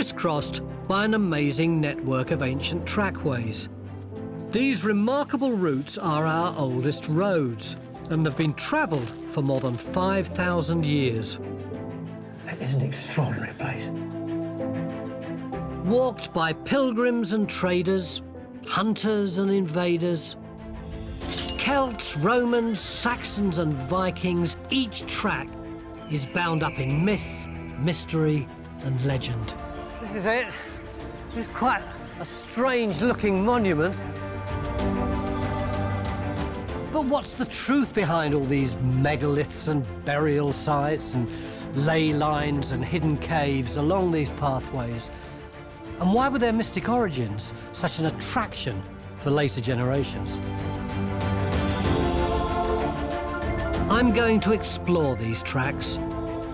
crisscrossed by an amazing network of ancient trackways. These remarkable routes are our oldest roads and have been travelled for more than 5,000 years. It is an extraordinary place. Walked by pilgrims and traders, hunters and invaders, Celts, Romans, Saxons and Vikings, each track is bound up in myth, mystery and legend. This is it. It's quite a strange-looking monument. But what's the truth behind all these megaliths and burial sites and ley lines and hidden caves along these pathways? And why were their mystic origins such an attraction for later generations? I'm going to explore these tracks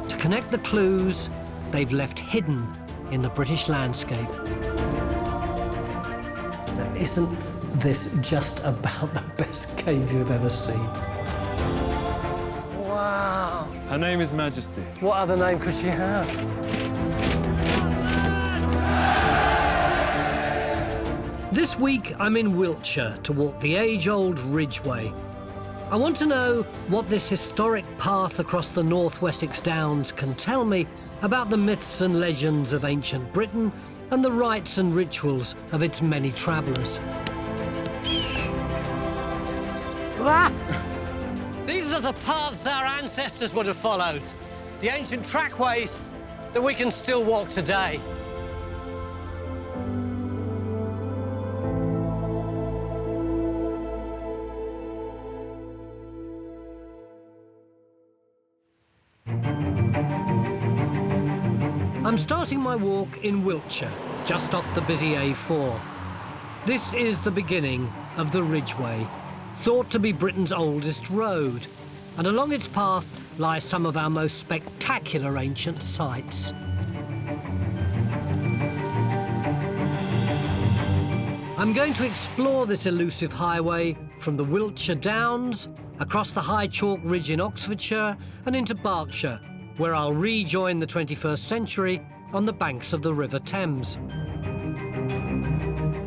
to connect the clues they've left hidden in the British landscape. Now, isn't this just about the best cave you've ever seen? Wow. Her name is Majesty. What other name could she have? This week, I'm in Wiltshire to walk the age-old Ridgeway. I want to know what this historic path across the North Wessex Downs can tell me about the myths and legends of ancient Britain and the rites and rituals of its many travellers. Ah! These are the paths our ancestors would have followed. The ancient trackways that we can still walk today. I'm starting my walk in Wiltshire, just off the busy A4. This is the beginning of the Ridgeway, thought to be Britain's oldest road, and along its path lie some of our most spectacular ancient sites. I'm going to explore this elusive highway from the Wiltshire Downs, across the High Chalk Ridge in Oxfordshire, and into Berkshire, where I'll rejoin the 21st century on the banks of the River Thames.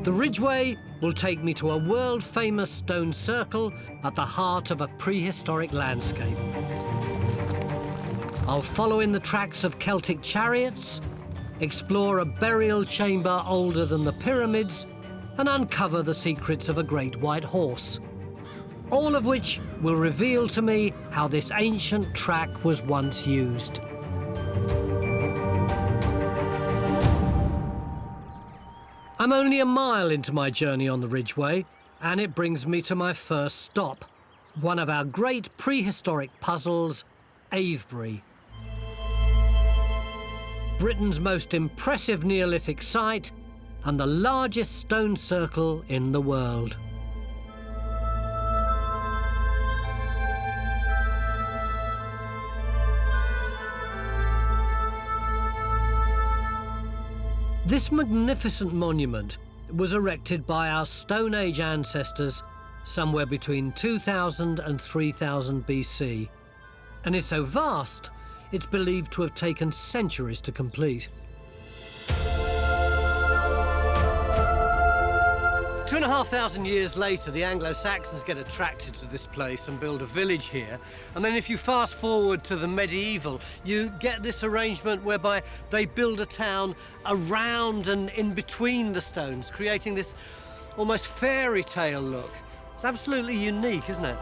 The Ridgeway will take me to a world-famous stone circle at the heart of a prehistoric landscape. I'll follow in the tracks of Celtic chariots, explore a burial chamber older than the pyramids, and uncover the secrets of a great white horse. All of which will reveal to me how this ancient track was once used. I'm only a mile into my journey on the Ridgeway, and it brings me to my first stop, one of our great prehistoric puzzles, Avebury. Britain's most impressive Neolithic site and the largest stone circle in the world. This magnificent monument was erected by our Stone Age ancestors somewhere between 2000 and 3000 BC, and is so vast it's believed to have taken centuries to complete. 2,500 years later, the Anglo-Saxons get attracted to this place and build a village here. And then if you fast forward to the medieval, you get this arrangement whereby they build a town around and in between the stones, creating this almost fairy tale look. It's absolutely unique, isn't it?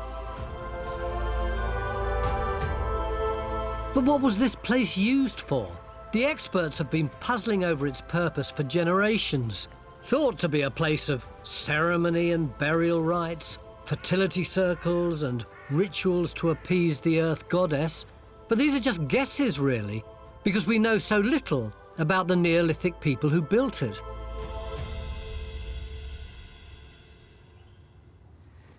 But what was this place used for? The experts have been puzzling over its purpose for generations. Thought to be a place of ceremony and burial rites, fertility circles and rituals to appease the earth goddess. But these are just guesses, really, because we know so little about the Neolithic people who built it.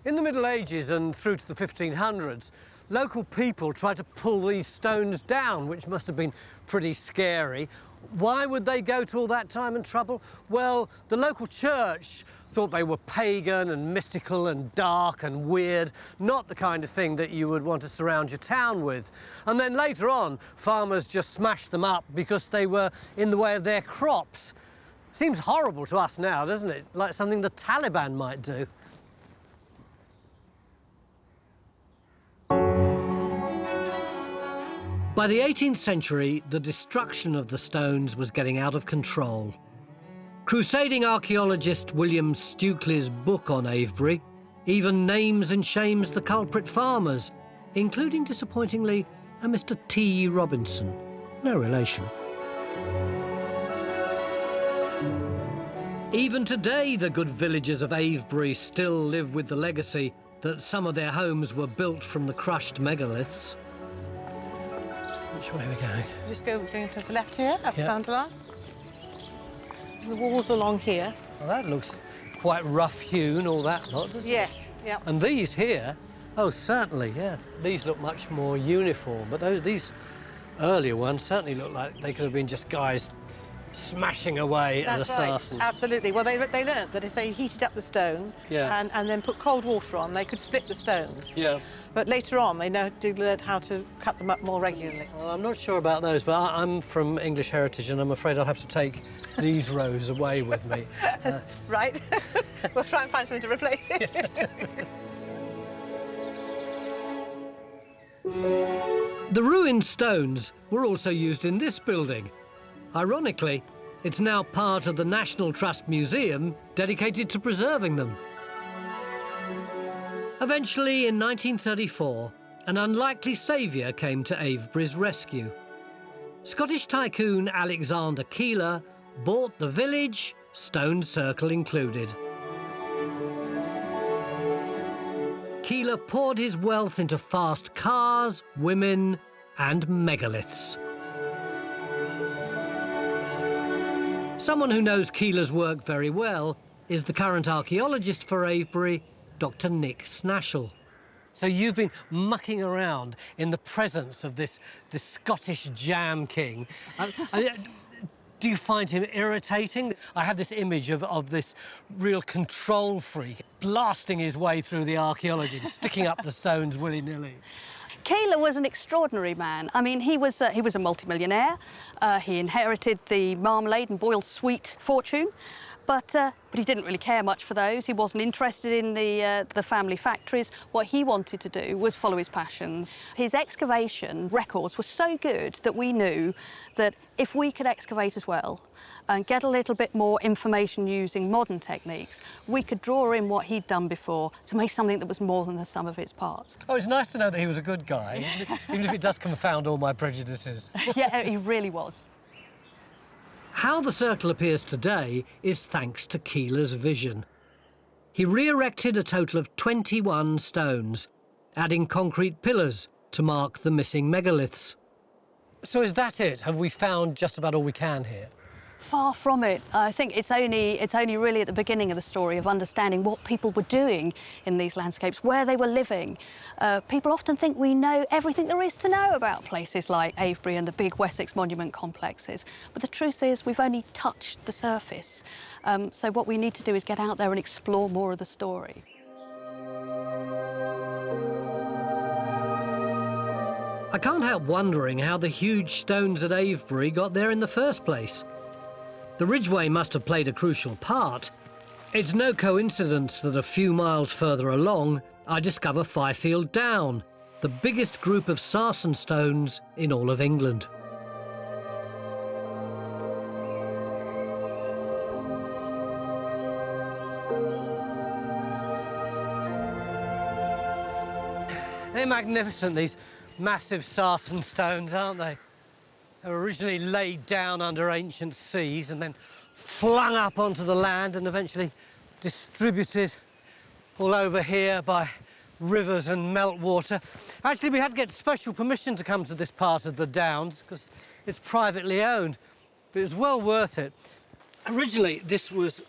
In the Middle Ages and through to the 1500s, local people tried to pull these stones down, which must have been pretty scary. Why would they go to all that time and trouble? Well, the local church thought they were pagan and mystical and dark and weird, not the kind of thing that you would want to surround your town with. And then later on, farmers just smashed them up because they were in the way of their crops. Seems horrible to us now, doesn't it? Like something the Taliban might do. By the 18th century, the destruction of the stones was getting out of control. Crusading archaeologist William Stukeley's book on Avebury even names and shames the culprit farmers, including, disappointingly, a Mr. T. Robinson. No relation. Even today, the good villagers of Avebury still live with the legacy that some of their homes were built from the crushed megaliths. Which way are we going? Just going to the left here, up Yeah. Clandler. The walls along here. Well, that looks quite rough-hewn, all that lot, doesn't it? Yes, yeah. And these here, oh, certainly, yeah. These look much more uniform, but these earlier ones certainly look like they could have been just guys smashing away at That's assassins. right, absolutely. Well, they learnt that if they heated up the stone Yeah. and then put cold water on, they could split the stones. Yeah. But later on, they learned how to cut them up more regularly. Well, I'm not sure about those, but I'm from English heritage, and I'm afraid I'll have to take these rows away with me. Right? We'll try and find something to replace it. The ruined stones were also used in this building. Ironically, it's now part of the National Trust Museum dedicated to preserving them. Eventually, in 1934, an unlikely saviour came to Avebury's rescue. Scottish tycoon Alexander Keeler bought the village, stone circle included. Keeler poured his wealth into fast cars, women, and megaliths. Someone who knows Keeler's work very well is the current archaeologist for Avebury, Dr. Nick Snashall. So you've been mucking around in the presence of this Scottish jam king. Do you find him irritating? I have this image of this real control freak blasting his way through the archaeology and sticking up the stones willy-nilly. Keeler was an extraordinary man. I mean, he was a multimillionaire. He inherited the marmalade and boiled sweet fortune, but he didn't really care much for those. He wasn't interested in the family factories. What he wanted to do was follow his passions. His excavation records were so good that we knew that if we could excavate as well and get a little bit more information using modern techniques, we could draw in what he'd done before to make something that was more than the sum of its parts. Oh, it's nice to know that he was a good guy, even if it does confound all my prejudices. Yeah, he really was. How the circle appears today is thanks to Keeler's vision. He re-erected a total of 21 stones, adding concrete pillars to mark the missing megaliths. So is that it? Have we found just about all we can here? Far from it. I think it's only really at the beginning of the story of understanding what people were doing in these landscapes, where they were living. People often think we know everything there is to know about places like Avebury and the big Wessex monument complexes, but the truth is we've only touched the surface. So what we need to do is get out there and explore more of the story. I can't help wondering how the huge stones at Avebury got there in the first place. The Ridgeway must have played a crucial part. It's no coincidence that a few miles further along, I discover Fifield Down, the biggest group of sarsen stones in all of England. They're magnificent, these massive sarsen stones, aren't they? They were originally laid down under ancient seas and then flung up onto the land and eventually distributed all over here by rivers and meltwater. Actually, we had to get special permission to come to this part of the Downs because it's privately owned, but it was well worth it. Originally, this was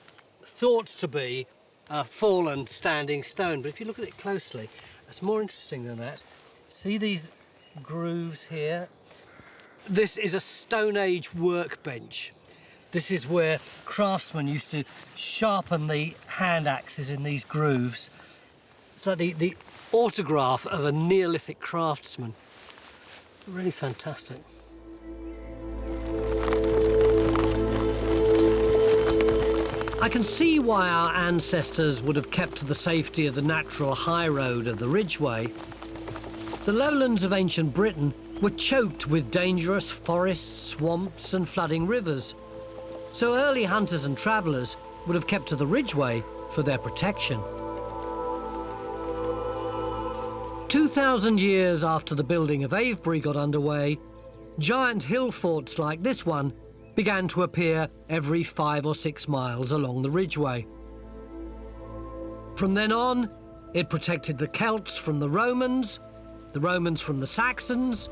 thought to be a fallen standing stone, but if you look at it closely, it's more interesting than that. See these grooves here? This is a Stone Age workbench. This is where craftsmen used to sharpen the hand axes in these grooves. It's like the autograph of a Neolithic craftsman. Really fantastic. I can see why our ancestors would have kept to the safety of the natural high road of the Ridgeway. The lowlands of ancient Britain were choked with dangerous forests, swamps and flooding rivers. So early hunters and travellers would have kept to the Ridgeway for their protection. 2,000 years after the building of Avebury got underway, giant hill forts like this one began to appear every 5 or 6 miles along the Ridgeway. From then on, it protected the Celts from the Romans from the Saxons,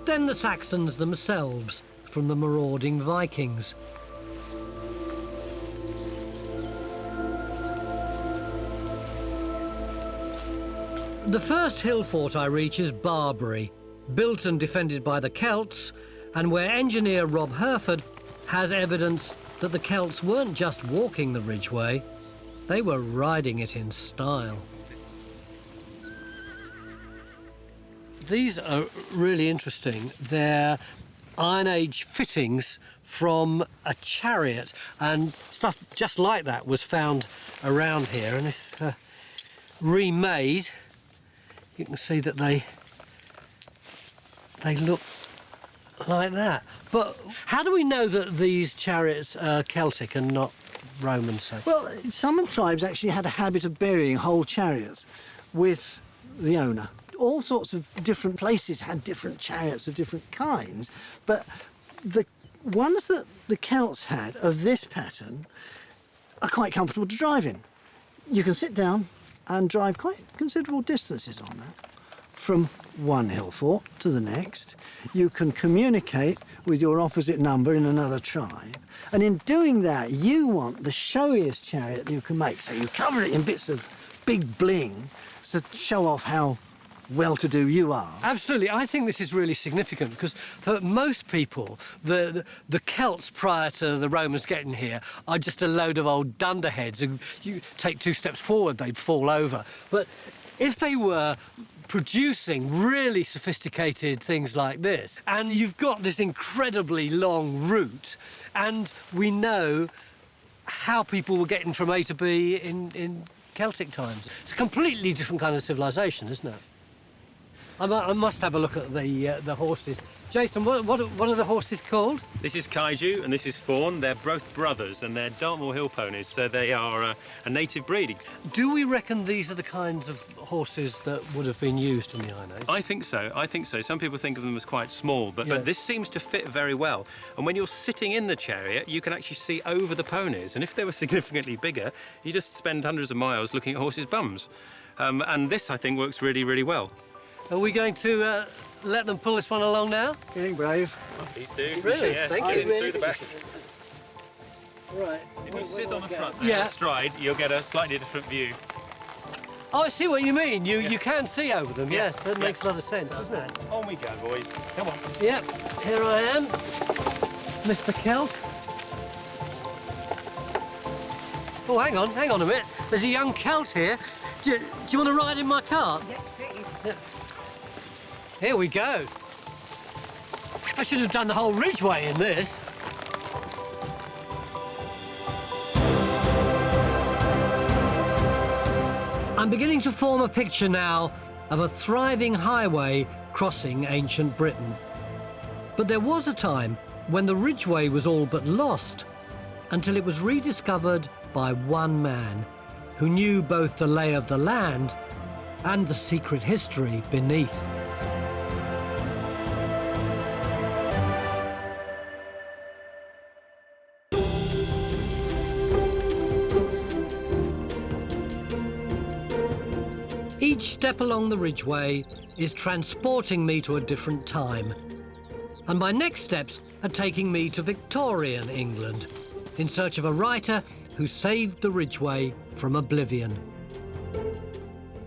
then the Saxons themselves from the marauding Vikings. The first hill fort I reach is Barbury, built and defended by the Celts, and where engineer Rob Herford has evidence that the Celts weren't just walking the Ridgeway, they were riding it in style. These are really interesting. They're Iron Age fittings from a chariot, and stuff just like that was found around here, and if remade, you can see that they look like that. But how do we know that these chariots are Celtic and not Roman, say? Well, some tribes actually had a habit of burying whole chariots with the owner. All sorts of different places had different chariots of different kinds, but the ones that the Celts had of this pattern are quite comfortable to drive in. You can sit down and drive quite considerable distances on that. From one hill fort to the next, you can communicate with your opposite number in another tribe, and in doing that, you want the showiest chariot that you can make. So you cover it in bits of big bling to show off how well-to-do you are. Absolutely. I think this is really significant because for most people, the Celts prior to the Romans getting here are just a load of old dunderheads who you take 2 steps forward, they'd fall over. But if they were producing really sophisticated things like this, and you've got this incredibly long route, and we know how people were getting from A to B in Celtic times. It's a completely different kind of civilization, isn't it? I must have a look at the horses. Jason, what are the horses called? This is Kaiju and this is Fawn. They're both brothers and they're Dartmoor Hill ponies, so they are a native breed. Do we reckon these are the kinds of horses that would have been used in the Iron Age? I think so. Some people think of them as quite small, but this seems to fit very well. And when you're sitting in the chariot, you can actually see over the ponies. And if they were significantly bigger, you just spend hundreds of miles looking at horses' bums. And this, I think, works really, really well. Are we going to let them pull this one along now? Getting brave. Oh, please do. Really? Yes, Thank slide you. in through the back. Right. If you sit on the front Yeah. and stride, you'll get a slightly different view. Oh, I see what you mean. You can see over them. Yeah. Yes, that makes a lot of sense, doesn't it? On we go, boys. Come on. Yep. Here I am, Mr. Celt. Oh, hang on a minute. There's a young Celt here. Do you want to ride in my cart? Yes, please. Yeah. Here we go. I should have done the whole Ridgeway in this. I'm beginning to form a picture now of a thriving highway crossing ancient Britain. But there was a time when the Ridgeway was all but lost, until it was rediscovered by one man who knew both the lay of the land and the secret history beneath. Each step along the Ridgeway is transporting me to a different time. And my next steps are taking me to Victorian England, in search of a writer who saved the Ridgeway from oblivion.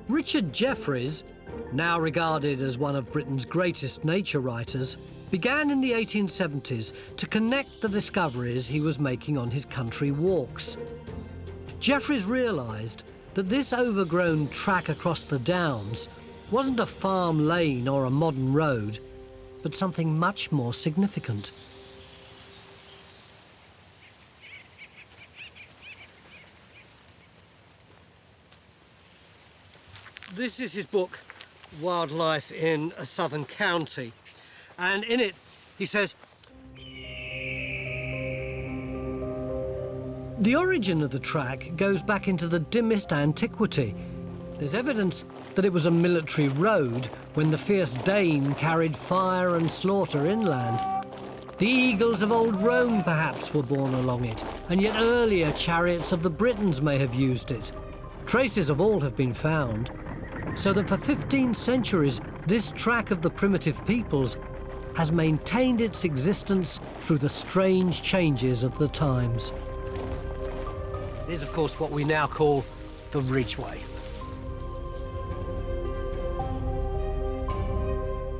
Richard Jefferies, now regarded as one of Britain's greatest nature writers, began in the 1870s to connect the discoveries he was making on his country walks. Jefferies realised that this overgrown track across the downs wasn't a farm lane or a modern road, but something much more significant. This is his book, Wildlife in a Southern County. And in it, he says, the origin of the track goes back into the dimmest antiquity. There's evidence that it was a military road when the fierce Dane carried fire and slaughter inland. The eagles of old Rome perhaps were born along it, and yet earlier chariots of the Britons may have used it. Traces of all have been found, so that for 15 centuries, this track of the primitive peoples has maintained its existence through the strange changes of the times. it is, of course, what we now call the Ridgeway.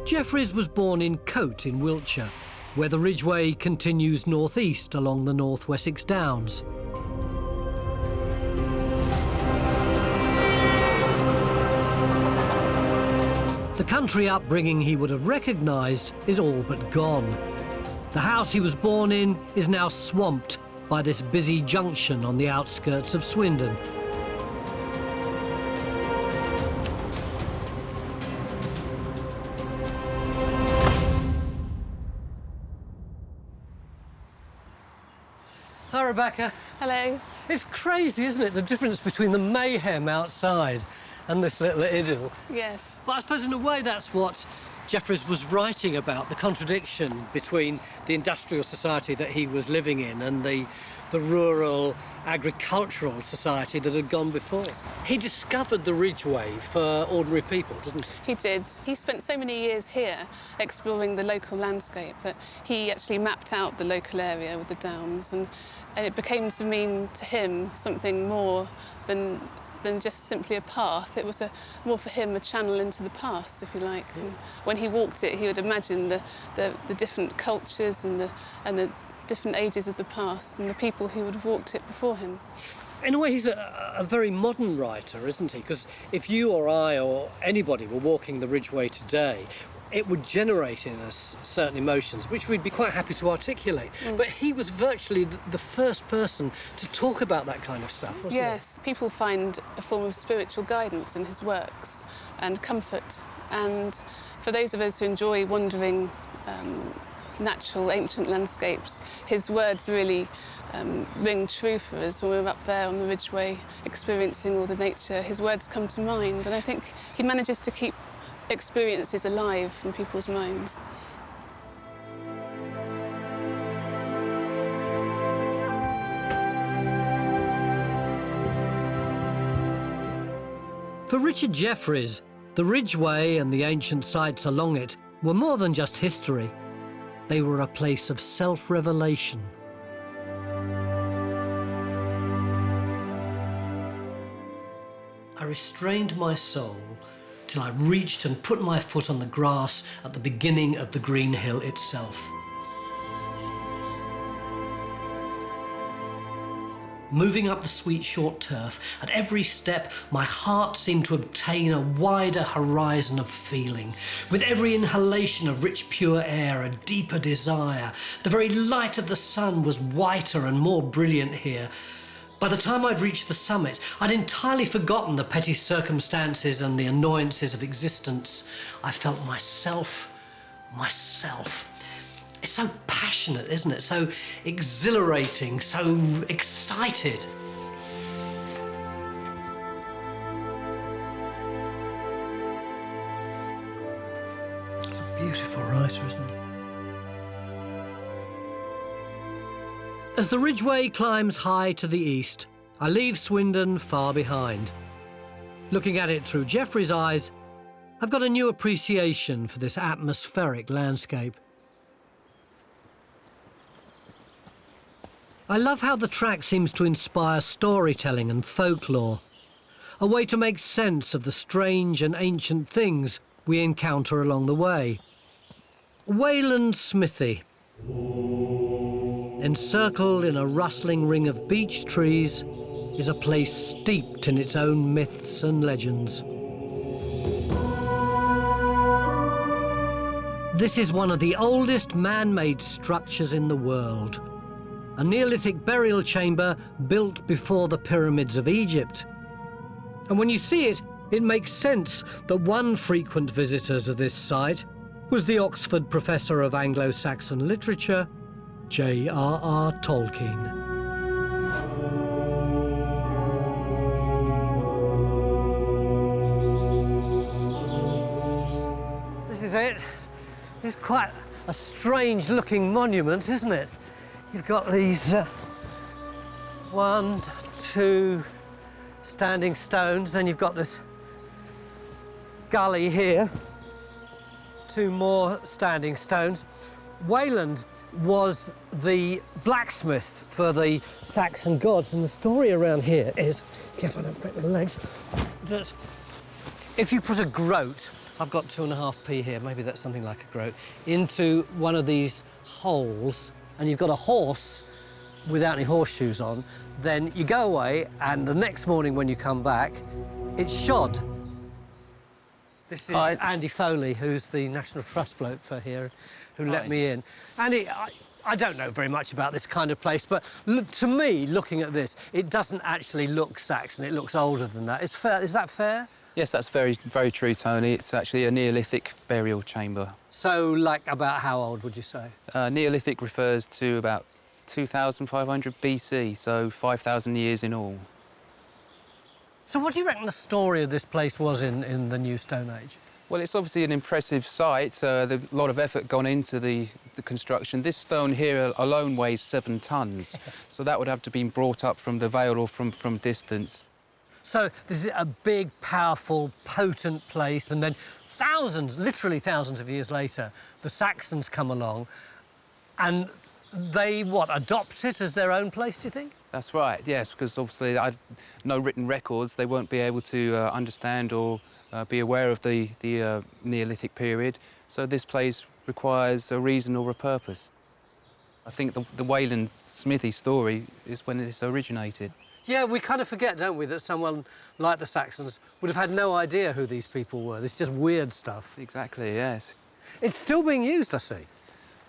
Jefferies was born in Cote in Wiltshire, where the Ridgeway continues northeast along the North Wessex Downs. The country upbringing he would have recognised is all but gone. The house he was born in is now swamped by this busy junction on the outskirts of Swindon. Hi, Rebecca. Hello. It's crazy, isn't it, the difference between the mayhem outside and this little idyll. Yes. But I suppose in a way that's what Jefferies was writing about, the contradiction between the industrial society that he was living in and the rural agricultural society that had gone before. He discovered the Ridgeway for ordinary people, didn't he? He did. He spent so many years here exploring the local landscape that he actually mapped out the local area with the downs, and it became to mean to him something more than just simply a path. It was more for him a channel into the past, if you like. And when he walked it, he would imagine the different cultures and the different ages of the past and the people who would have walked it before him. In a way, he's a very modern writer, isn't he? Because if you or I or anybody were walking the Ridgeway today, it would generate in us certain emotions, which we'd be quite happy to articulate. But he was virtually the first person to talk about that kind of stuff, wasn't he? Yes, people find a form of spiritual guidance in his works and comfort. And for those of us who enjoy wandering natural, ancient landscapes, his words really ring true for us when we're up there on the Ridgeway experiencing all the nature. His words come to mind, and I think he manages to keep experiences alive in people's minds. For Richard Jefferies, the Ridgeway and the ancient sites along it were more than just history. They were a place of self-revelation. I restrained my soul till I reached and put my foot on the grass at the beginning of the green hill itself. Moving up the sweet short turf, at every step my heart seemed to obtain a wider horizon of feeling. With every inhalation of rich pure air, a deeper desire. The very light of the sun was whiter and more brilliant here. By the time I'd reached the summit, I'd entirely forgotten the petty circumstances and the annoyances of existence. I felt myself. It's so passionate, isn't it? So exhilarating, so excited. He's a beautiful writer, isn't he? As the Ridgeway climbs high to the east, I leave Swindon far behind. Looking at it through Jefferies' eyes, I've got a new appreciation for this atmospheric landscape. I love how the track seems to inspire storytelling and folklore, a way to make sense of the strange and ancient things we encounter along the way. Wayland Smithy. Encircled in a rustling ring of beech trees is a place steeped in its own myths and legends. This is one of the oldest man-made structures in the world. A Neolithic burial chamber built before the pyramids of Egypt. And when you see it, it makes sense that one frequent visitor to this site was the Oxford Professor of Anglo-Saxon Literature, J.R.R. Tolkien. This is it. It's quite a strange-looking monument, isn't it? You've got these 1, 2 standing stones, then you've got this gully here, 2 more standing stones. Wayland was the blacksmith for the Saxon gods, and the story around here is, careful, I don't break my legs, that if you put a groat, I've got 2.5p here, maybe that's something like a groat, into one of these holes, and you've got a horse without any horseshoes on, then you go away, and the next morning when you come back, it's shod. This is Andy Foley, who's the National Trust bloke for here, who let me in. Andy, I don't know very much about this kind of place, but to me, looking at this, it doesn't actually look Saxon. It looks older than that. Is that fair? Yes, that's very, very true, Tony. It's actually a Neolithic burial chamber. So, like, about how old would you say? Neolithic refers to about 2,500 BC, so 5,000 years in all. So what do you reckon the story of this place was in the New Stone Age? Well, it's obviously an impressive site. There's a lot of effort gone into the construction. This stone here alone weighs 7 tons, so that would have to be brought up from the Vale or from distance. So this is a big, powerful, potent place, and then thousands, literally thousands of years later, the Saxons come along, and they, adopt it as their own place, do you think? That's right, yes, because obviously no written records, they won't be able to understand or be aware of the Neolithic period, so this place requires a reason or a purpose. I think the Wayland Smithy story is when this originated. Yeah, we kind of forget, don't we, that someone like the Saxons would have had no idea who these people were. It's just weird stuff. Exactly, yes. It's still being used, I see.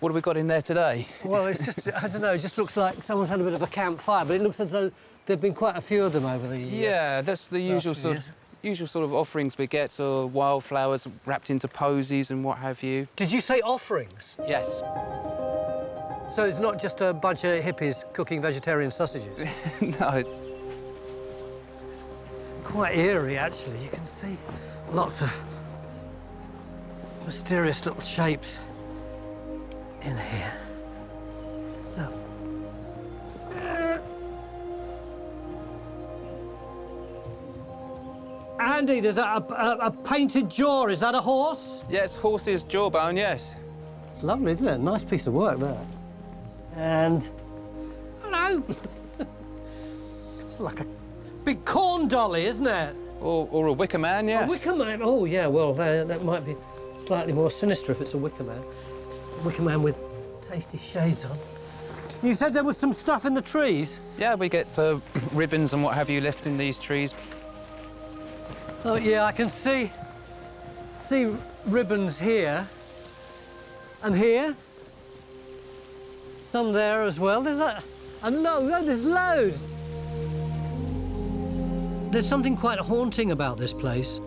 What have we got in there today? Well, it's just, I don't know, it just looks like someone's had a bit of a campfire, but it looks as though there've been quite a few of them over the years. Yeah, that's the usual sort of offerings we get, so wildflowers wrapped into posies and what have you. Did you say offerings? Yes. So it's not just a bunch of hippies cooking vegetarian sausages? No. It's quite eerie, actually. You can see lots of mysterious little shapes in here. Look. Andy, there's a painted jaw. Is that a horse? Yes, horse's jawbone, yes. It's lovely, isn't it? Nice piece of work, there. And... hello! It's like a big corn dolly, isn't it? Or a wicker man, yes. A wicker man? Oh, yeah, well, that might be slightly more sinister if it's a wicker man. A wicker man with tasty shades on. You said there was some stuff in the trees? Yeah, we get ribbons and what have you left in these trees. Oh, yeah, I can see ribbons here and here. Some there as well. There's that, and there's loads. There's something quite haunting about this place.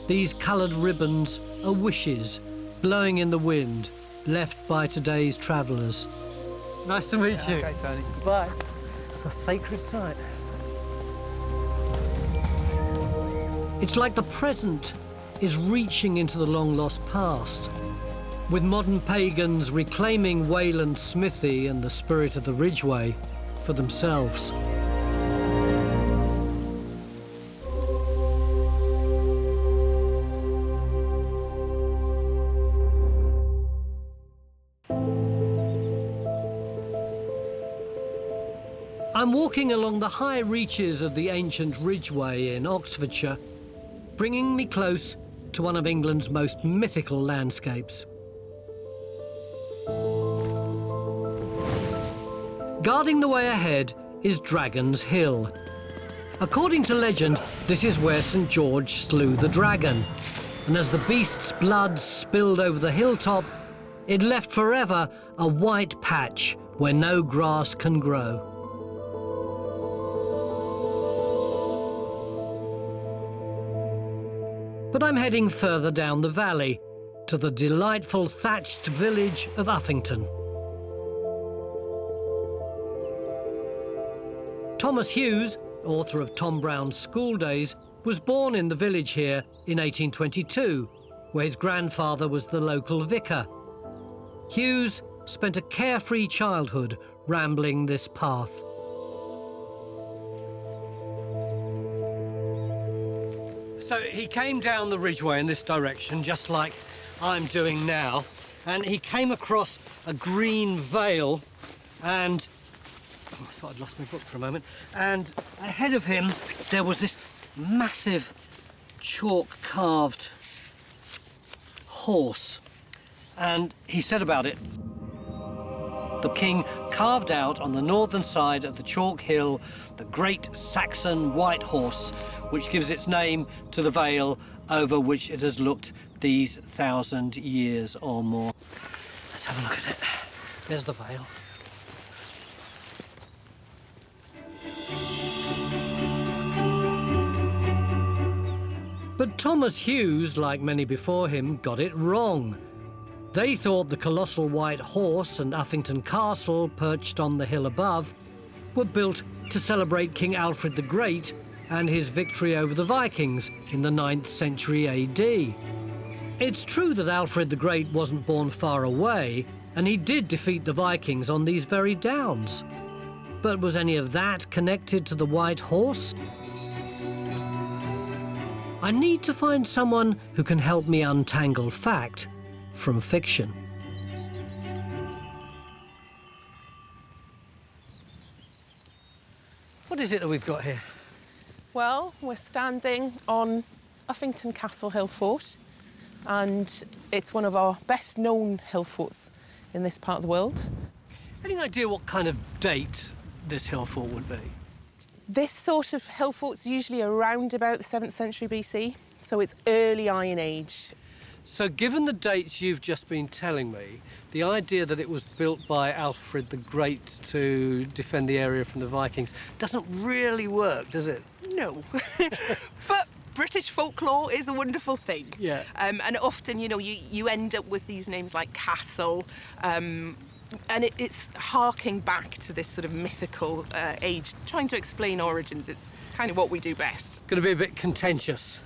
These coloured ribbons are wishes blowing in the wind, left by today's travellers. Nice to meet you. Okay, Tony. Bye. A sacred site. It's like the present is reaching into the long-lost past, with modern pagans reclaiming Wayland Smithy and the spirit of the Ridgeway for themselves. I'm walking along the high reaches of the ancient Ridgeway in Oxfordshire, bringing me close to one of England's most mythical landscapes. Guarding the way ahead is Dragon's Hill. According to legend, this is where St. George slew the dragon. And as the beast's blood spilled over the hilltop, it left forever a white patch where no grass can grow. But I'm heading further down the valley, to the delightful thatched village of Uffington. Thomas Hughes, author of Tom Brown's School Days, was born in the village here in 1822, where his grandfather was the local vicar. Hughes spent a carefree childhood rambling this path. So he came down the Ridgeway in this direction, just like I'm doing now, and he came across a green vale, and I thought I'd lost my book for a moment, and ahead of him there was this massive chalk-carved horse, and he said about it, "The king carved out on the northern side of the chalk hill the great Saxon white horse, which gives its name to the vale over which it has looked these 1,000 years or more." Let's have a look at it. There's the vale. But Thomas Hughes, like many before him, got it wrong. They thought the colossal white horse and Uffington Castle, perched on the hill above, were built to celebrate King Alfred the Great and his victory over the Vikings in the 9th century AD. It's true that Alfred the Great wasn't born far away, and he did defeat the Vikings on these very downs. But was any of that connected to the white horse? I need to find someone who can help me untangle fact from fiction. What is it that we've got here? Well, we're standing on Uffington Castle Hill Fort, and it's one of our best known hill forts in this part of the world. Any idea what kind of date this hill fort would be? This sort of hill fort's usually around about the 7th century BC, so it's early Iron Age. So given the dates you've just been telling me, the idea that it was built by Alfred the Great to defend the area from the Vikings doesn't really work, does it? No. But British folklore is a wonderful thing. Yeah. And often, you know, you end up with these names like Castle, and it's harking back to this sort of mythical age, trying to explain origins. It's kind of what we do best. Going to be a bit contentious.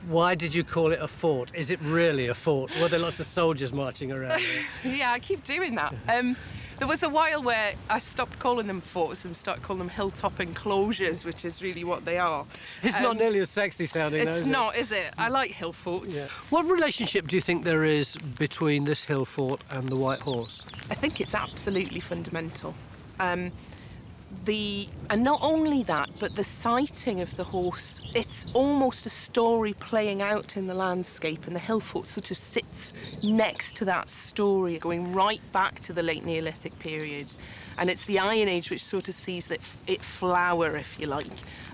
Why did you call it a fort? Is it really a fort? Were there lots of soldiers marching around here? Yeah, I keep doing that. There was a while where I stopped calling them forts and started calling them hilltop enclosures, which is really what they are. It's not nearly as sexy sounding, though, It's is not, is it? I like hill forts. Yeah. What relationship do you think there is between this hill fort and the White Horse? I think it's absolutely fundamental. And not only that, but the sighting of the horse, it's almost a story playing out in the landscape, and the hill fort sort of sits next to that story, going right back to the late Neolithic period. And it's the Iron Age which sort of sees that it flower, if you like,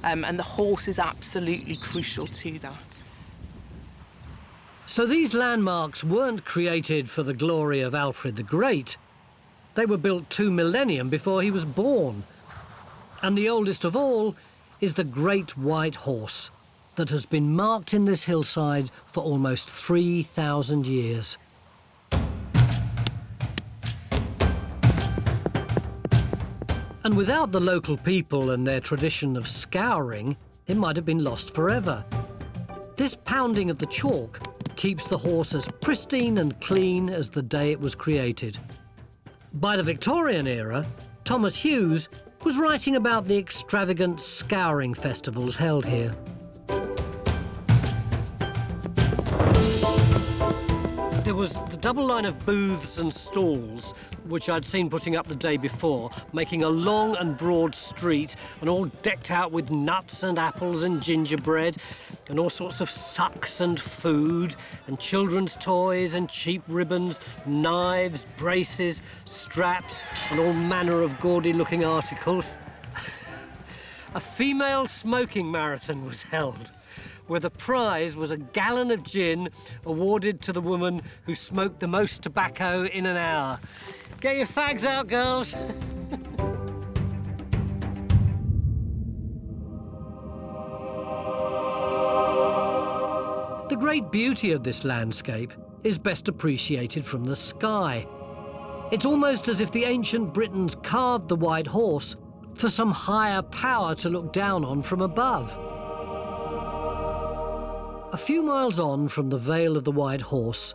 and the horse is absolutely crucial to that. So these landmarks weren't created for the glory of Alfred the Great. They were built 2 millennia before he was born. And the oldest of all is the Great White Horse that has been marked in this hillside for almost 3,000 years. And without the local people and their tradition of scouring, it might have been lost forever. This pounding of the chalk keeps the horse as pristine and clean as the day it was created. By the Victorian era, Thomas Hughes was writing about the extravagant scouring festivals held here. There was the double line of booths and stalls, which I'd seen putting up the day before, making a long and broad street, and all decked out with nuts and apples and gingerbread, and all sorts of sucks and food, and children's toys and cheap ribbons, knives, braces, straps, and all manner of gaudy-looking articles. A female smoking marathon was held, where the prize was a gallon of gin awarded to the woman who smoked the most tobacco in an hour. Get your fags out, girls. The great beauty of this landscape is best appreciated from the sky. It's almost as if the ancient Britons carved the white horse for some higher power to look down on from above. A few miles on from the Vale of the White Horse,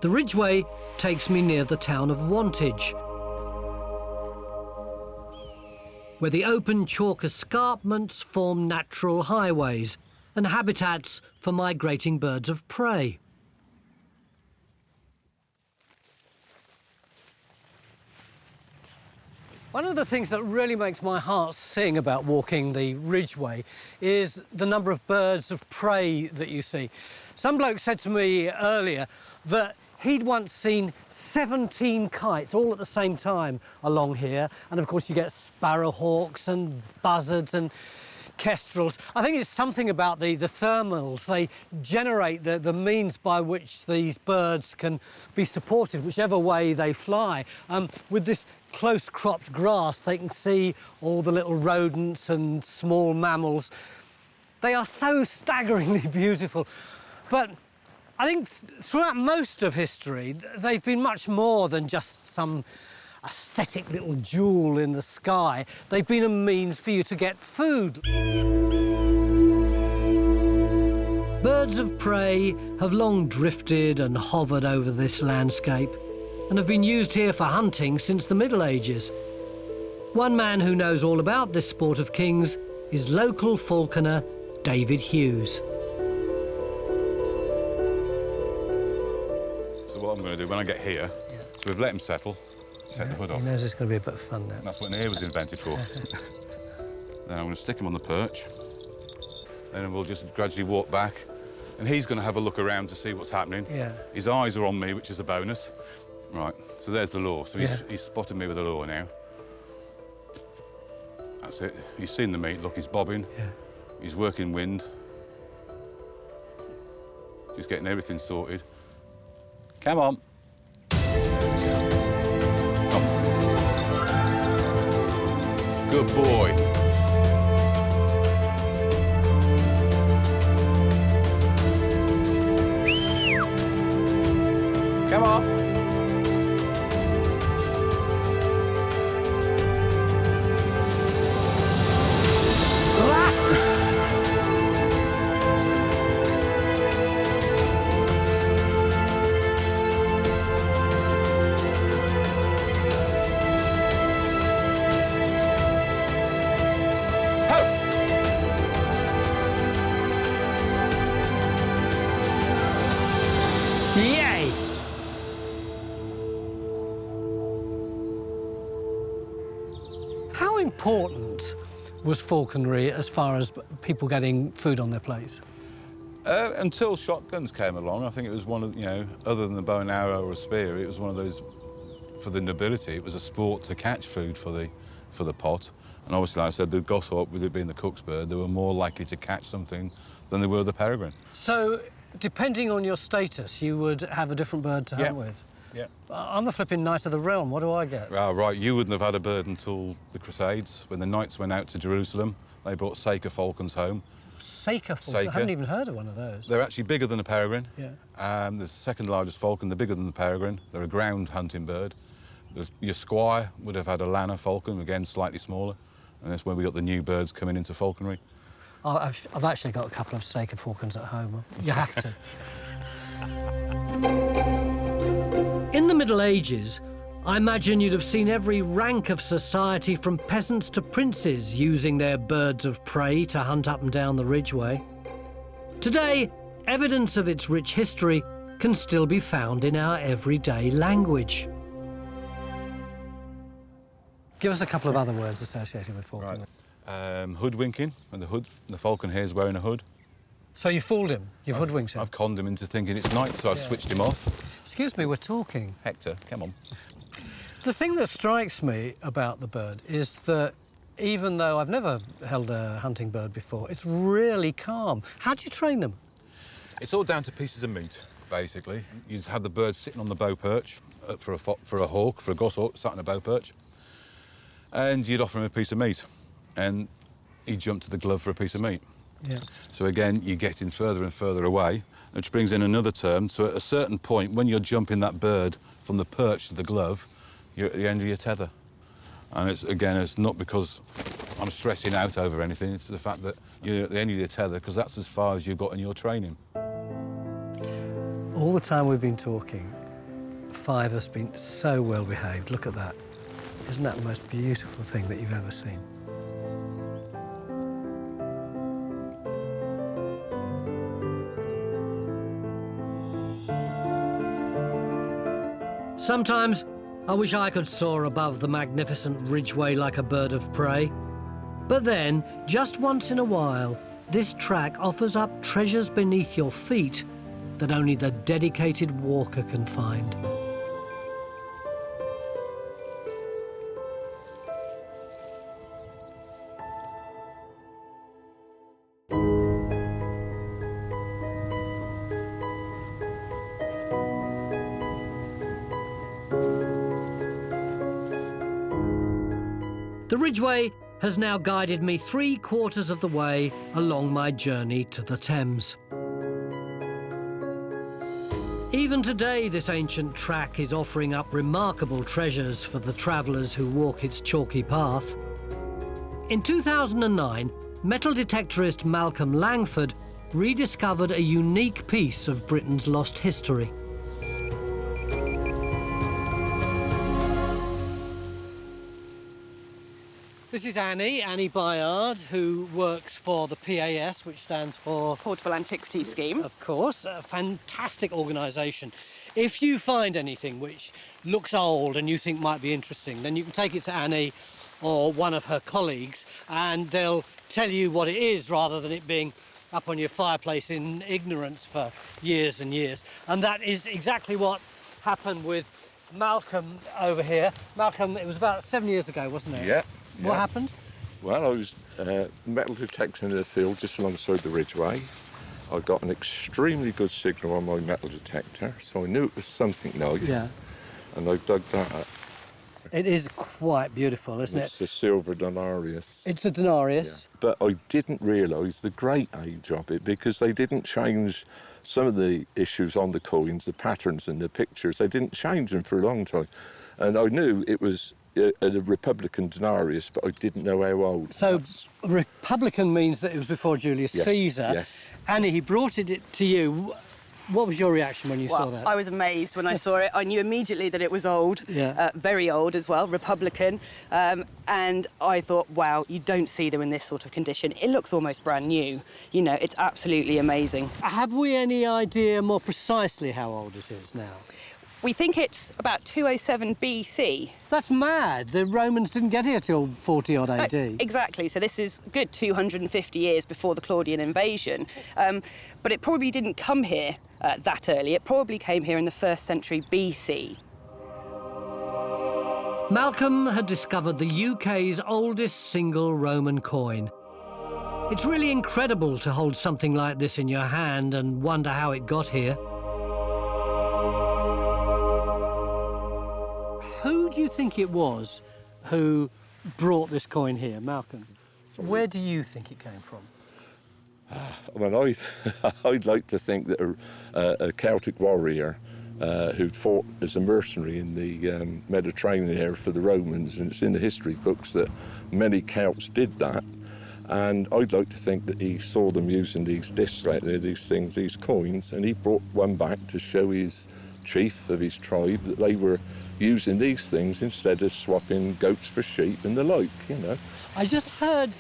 the Ridgeway takes me near the town of Wantage, where the open chalk escarpments form natural highways and habitats for migrating birds of prey. One of the things that really makes my heart sing about walking the Ridgeway is the number of birds of prey that you see. Some bloke said to me earlier that he'd once seen 17 kites all at the same time along here, and of course you get sparrowhawks and buzzards and kestrels. I think it's something about the thermals. They generate the means by which these birds can be supported, whichever way they fly. With this close-cropped grass, they can see all the little rodents and small mammals. They are so staggeringly beautiful. But I think throughout most of history, they've been much more than just some aesthetic little jewel in the sky. They've been a means for you to get food. Birds of prey have long drifted and hovered over this landscape and have been used here for hunting since the Middle Ages. One man who knows all about this sport of kings is local falconer David Hughes. So what I'm going to do when I get here, so we've let him settle, take the hood off. He knows it's going to be a bit of fun now. That's what an ear was invented for. Then I'm going to stick him on the perch, then we'll just gradually walk back, and he's going to have a look around to see what's happening. Yeah. His eyes are on me, which is a bonus. Right, so there's the lure. So he's spotted me with a lure now. That's it. He's seen the meat. Look, he's bobbing. Yeah. He's working wind. Just getting everything sorted. Come on. Come. Good boy. Come on. Yay! How important was falconry as far as people getting food on their plates? Until shotguns came along, I think it was one of, other than the bow and arrow or a spear, it was one of those, for the nobility, it was a sport to catch food for the pot. And obviously, like I said, the goshawk, with it being the cook's bird, they were more likely to catch something than they were the peregrine. So, depending on your status, you would have a different bird to hunt with? Yeah. I'm a flipping Knight of the Realm. What do I get? Oh, right, you wouldn't have had a bird until the Crusades. When the knights went out to Jerusalem, they brought Saker falcons home. Saker falcon? Saker. I haven't even heard of one of those. They're actually bigger than a peregrine. Yeah. The second largest falcon, they're bigger than the peregrine. They're a ground hunting bird. Your squire would have had a lanner falcon, again, slightly smaller. And that's where we got the new birds coming into falconry. I've actually got a couple of Saker falcons at home. You have to. In the Middle Ages, I imagine you'd have seen every rank of society from peasants to princes using their birds of prey to hunt up and down the Ridgeway. Today, evidence of its rich history can still be found in our everyday language. Give us a couple of other words associated with falcon. Right. Hoodwinking, when the falcon here is wearing a hood. So you fooled him, you've hoodwinked him. I've conned him into thinking it's night, so I've switched him off. Excuse me, we're talking. Hector, come on. The thing that strikes me about the bird is that even though I've never held a hunting bird before, it's really calm. How do you train them? It's all down to pieces of meat, basically. You'd have the bird sitting on the bow perch for a hawk, for a goshawk, sat on a bow perch, and you'd offer him a piece of meat, and he'd jump to the glove for a piece of meat. Yeah. So again, you're getting further and further away, which brings in another term. So at a certain point, when you're jumping that bird from the perch to the glove, you're at the end of your tether. And it's not because I'm stressing out over anything, it's the fact that you're at the end of your tether, because that's as far as you've got in your training. All the time we've been talking, Five has been so well behaved. Look at that. Isn't that the most beautiful thing that you've ever seen? Sometimes I wish I could soar above the magnificent Ridgeway like a bird of prey. But then, just once in a while, this track offers up treasures beneath your feet that only the dedicated walker can find. The Ridgeway has now guided me 3/4 of the way along my journey to the Thames. Even today, this ancient track is offering up remarkable treasures for the travellers who walk its chalky path. In 2009, metal detectorist Malcolm Langford rediscovered a unique piece of Britain's lost history. This is Annie Bayard, who works for the PAS, which stands for... Portable Antiquities Scheme. Of course, a fantastic organisation. If you find anything which looks old and you think might be interesting, then you can take it to Annie or one of her colleagues and they'll tell you what it is rather than it being up on your fireplace in ignorance for years and years. And that is exactly what happened with Malcolm over here. Malcolm, it was about 7 years ago, wasn't it? Yeah. What happened? Well, I was metal detecting in the field just alongside the Ridgeway. I got an extremely good signal on my metal detector, so I knew it was something nice. Yeah. And I dug that up. It is quite beautiful, isn't it? It's a silver denarius. It's a denarius. Yeah. But I didn't realise the great age of it because they didn't change some of the issues on the coins, the patterns and the pictures. They didn't change them for a long time. And I knew it was a Republican denarius, but I didn't know how old. So Republican means that it was before Julius Caesar. Yes. Annie, he brought it to you. What was your reaction when you saw that? I was amazed when I saw it. I knew immediately that it was old, very old as well, Republican. And I thought, wow, you don't see them in this sort of condition. It looks almost brand new. You know, it's absolutely amazing. Have we any idea more precisely how old it is now? We think it's about 207 BC. That's mad. The Romans didn't get here till 40 odd AD. Exactly. So this is a good 250 years before the Claudian invasion. But it probably didn't come here that early. It probably came here in the 1st century BC. Malcolm had discovered the UK's oldest single Roman coin. It's really incredible to hold something like this in your hand and wonder how it got here. Who do you think it was who brought this coin here, Malcolm? Where do you think it came from? Well, I'd like to think that a Celtic warrior who'd fought as a mercenary in the Mediterranean area for the Romans, and it's in the history books that many Celts did that. And I'd like to think that he saw them using these discs like these things, these coins, and he brought one back to show his chief of his tribe that they were using these things instead of swapping goats for sheep and the like, you know. I just heard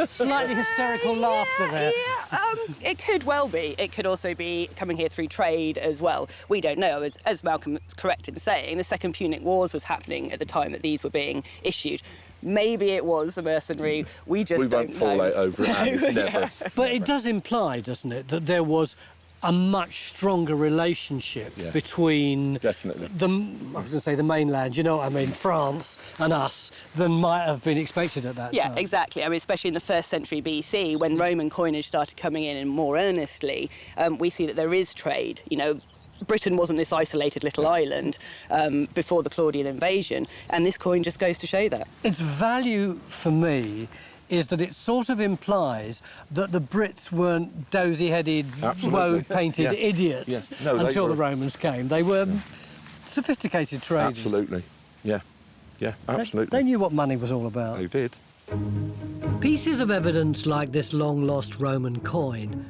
slightly hysterical laughter there. Yeah, it could well be. It could also be coming here through trade as well. We don't know. As Malcolm is correct in saying, the Second Punic Wars was happening at the time that these were being issued. Maybe it was a mercenary. We just don't know. We won't fall out over it. Never. Yeah. But it does imply, doesn't it, that there was a much stronger relationship between definitely I was going to say the mainland, you know what I mean, France and us, than might have been expected at that time. Yeah, exactly. I mean, especially in the 1st century BC, when Roman coinage started coming in more earnestly, we see that there is trade. You know, Britain wasn't this isolated little island before the Claudian invasion, and this coin just goes to show that. Its value for me is that it sort of implies that the Brits weren't dozy-headed, woad-painted idiots until the Romans came. They were sophisticated traders. Absolutely, yeah, absolutely. They knew what money was all about. They did. Pieces of evidence like this long-lost Roman coin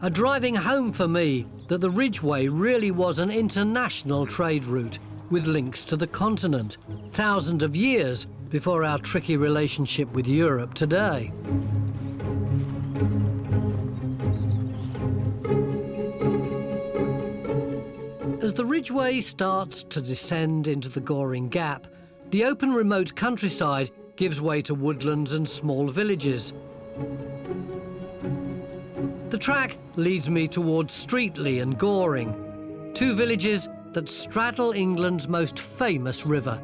are driving home for me that the Ridgeway really was an international trade route with links to the continent, thousands of years before our tricky relationship with Europe today. As the Ridgeway starts to descend into the Goring Gap, the open remote countryside gives way to woodlands and small villages. The track leads me towards Streatley and Goring, two villages that straddle England's most famous river.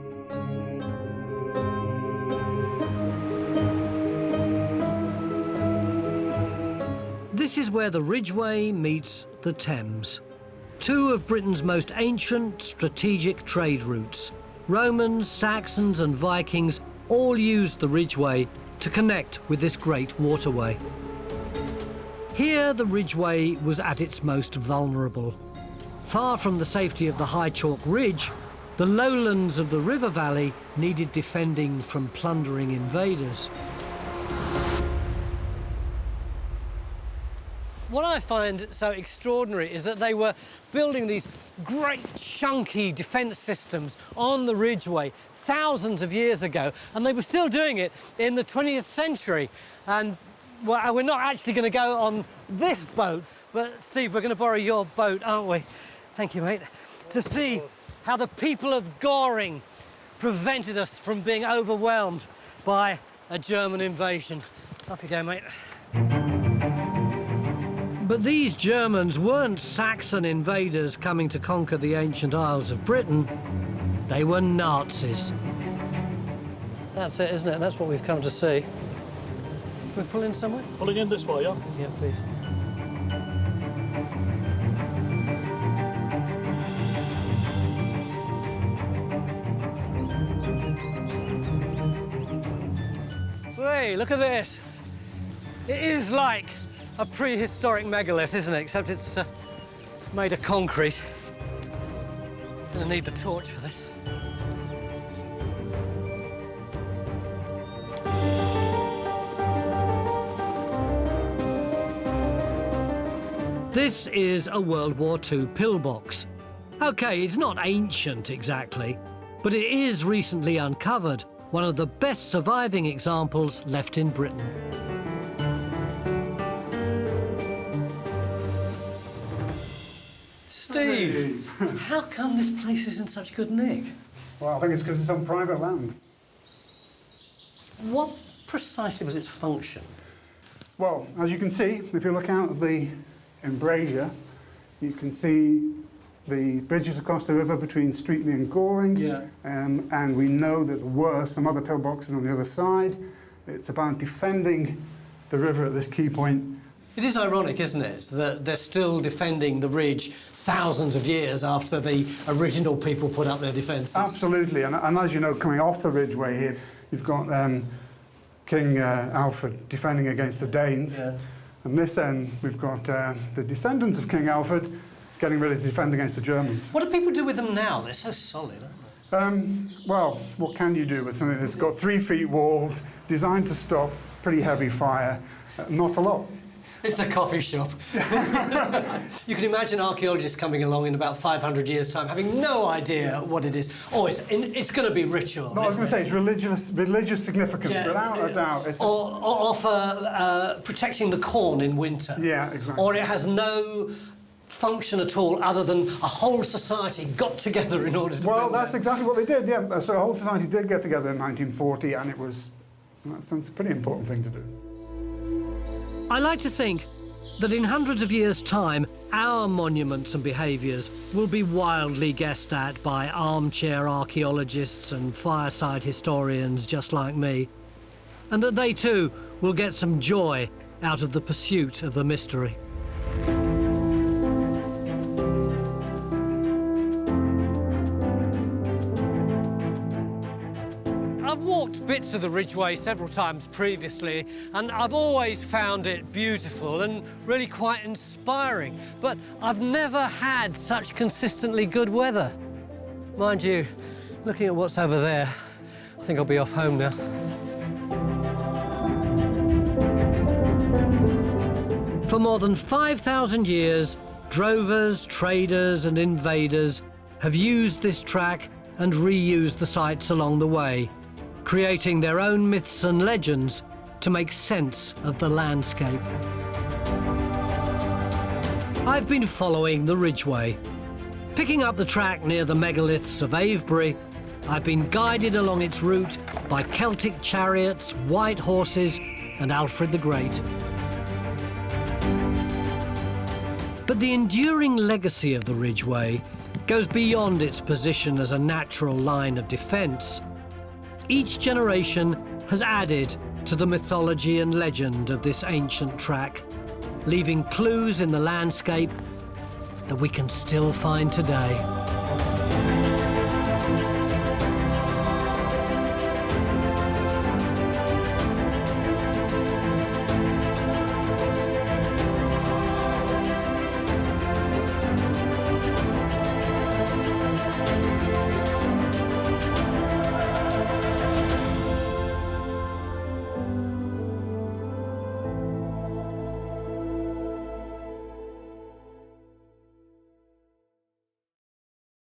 This is where the Ridgeway meets the Thames. Two of Britain's most ancient strategic trade routes. Romans, Saxons and Vikings all used the Ridgeway to connect with this great waterway. Here, the Ridgeway was at its most vulnerable. Far from the safety of the high chalk ridge, the lowlands of the river valley needed defending from plundering invaders. What I find so extraordinary is that they were building these great chunky defence systems on the Ridgeway thousands of years ago, and they were still doing it in the 20th century. And well, we're not actually going to go on this boat, but Steve, we're going to borrow your boat, aren't we? Thank you, mate. To see how the people of Goring prevented us from being overwhelmed by a German invasion. Off you go, mate. But these Germans weren't Saxon invaders coming to conquer the ancient Isles of Britain. They were Nazis. That's it, isn't it? That's what we've come to see. We're pulling somewhere? Pulling in this way, yeah? Yeah, please. Hey, look at this. It is like a prehistoric megalith, isn't it? Except it's made of concrete. Gonna need the torch for this. This is a World War II pillbox. OK, it's not ancient exactly, but it is recently uncovered, one of the best surviving examples left in Britain. Steve, how come this place is in such good nick? Well, I think it's because it's on private land. What precisely was its function? Well, as you can see, if you look out of the embrasure, you can see the bridges across the river between Streatley and Goring. Yeah. And we know that there were some other pillboxes on the other side. It's about defending the river at this key point. It is ironic, isn't it, that they're still defending the ridge thousands of years after the original people put up their defences. Absolutely, and as you know, coming off the Ridgeway here, you've got King Alfred defending against the Danes. Yeah. And this end, we've got the descendants of King Alfred getting ready to defend against the Germans. What do people do with them now? They're so solid, aren't they? Well, what can you do with something that's got 3 feet walls, designed to stop pretty heavy fire? Not a lot. It's a coffee shop. You can imagine archaeologists coming along in about 500 years' time, having no idea what it is. Oh, it's going to be ritual. No, I was going to say it's religious significance, without a doubt. It's or for protecting the corn in winter. Yeah, exactly. Or it has no function at all other than a whole society got together in order to Well, build that's exactly what they did, yeah. So the whole society did get together in 1940, and it was, in that sense, a pretty important thing to do. I like to think that in hundreds of years' time, our monuments and behaviours will be wildly guessed at by armchair archaeologists and fireside historians just like me, and that they too will get some joy out of the pursuit of the mystery. I've walked bits of the Ridgeway several times previously, and I've always found it beautiful and really quite inspiring, but I've never had such consistently good weather. Mind you, looking at what's over there, I think I'll be off home now. For more than 5,000 years, drovers, traders and invaders have used this track and reused the sites along the way, creating their own myths and legends to make sense of the landscape. I've been following the Ridgeway. Picking up the track near the megaliths of Avebury, I've been guided along its route by Celtic chariots, white horses and Alfred the Great. But the enduring legacy of the Ridgeway goes beyond its position as a natural line of defence. Each generation has added to the mythology and legend of this ancient track, leaving clues in the landscape that we can still find today.